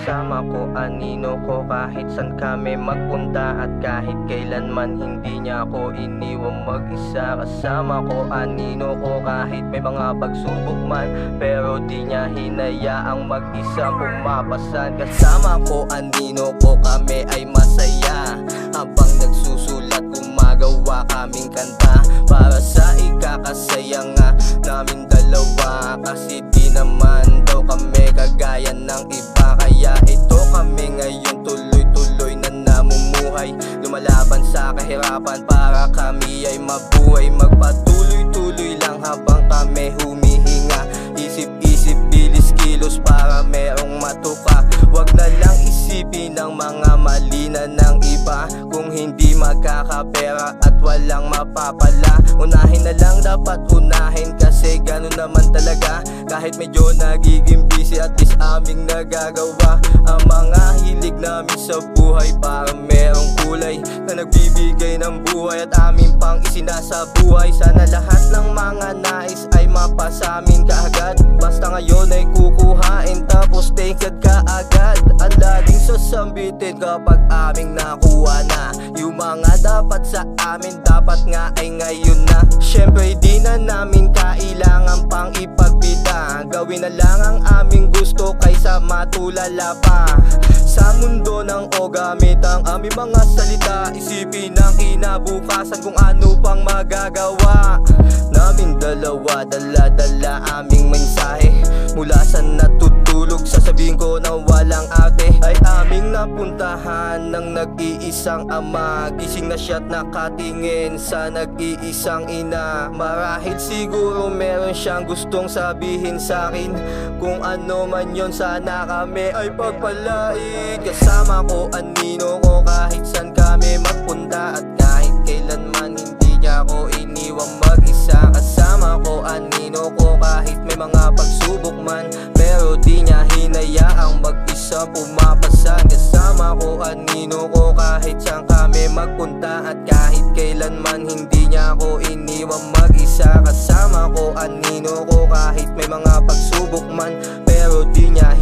Kasama ko, anino ko, kahit san kami magpunta. At kahit kailanman hindi niya ako iniwang mag-isa. Kasama ko, anino ko, kahit may mga pagsubok man, pero di niya hinayaang mag-isa pumapasan. Kasama ko, anino ko, kami ay masaya habang nagsusulat, gumagawa kaming kanta para sa ikakasaya nga namin dalawa. Kasi di naman daw kami kagaya ng iba, kaya ito kami ngayon tuloy-tuloy na namumuhay, lumalaban sa kahirapan para kami ay mabuhay. Magpatuloy-tuloy lang habang kami humihinga, isip-isip, bilis-kilos para merong matuka. Wag na lang isipin ang mga mali na ng iba, kung hindi magkakapera at walang mapapala. Unahin na lang dapat unahin, kasi ganun naman talaga. Kahit medyo nagiging busy, at least aming nagagawa ang mga hilig namin sa buhay, para merong kulay na nagbibigay ng buhay at aming pang isinasabuhay. Sana lahat ng mga nais ay mapasamin kaagad, basta ngayon ay kukuhain tapos take it kaagad. Ang laging sasambitin kapag aming nakuha na yung mga dapat sa amin, dapat nga ay ngayon na. Syempre di na namin kailangan pang ipagbida, gawin na lang ang aming gusto kaysa matulala pa sa mundo ng o gamit ang aming mga salita. Isipin ang kinabukasan kung ano pang magagawa namin dalawa. Dala-dala aming mensahe mula sa natutulog, sasabihin ko na walang ate ay aming napuntahan ng nag-iisang ama. Gising na siya't nakatingin sa nag-iisang ina. Marahil siguro meron siyang gustong sabihin sa'kin, kung ano man yon sana kami ay pagpalain. Kasama ko, anino ko, kahit san kami magpunta. At kahit kailanman hindi niya ako iniwang mag-isa. Kasama ko, anino ko, kahit may mga pagsubok man, pero di niya hinayaang mag-isa pumapasan. Kasama ko, anino ko, kahit saan kami magpunta. At kahit kailanman hindi niya ako iniwang mag-isa. Kasama ko, anino ko, kahit may mga pagsubok man, pero di niya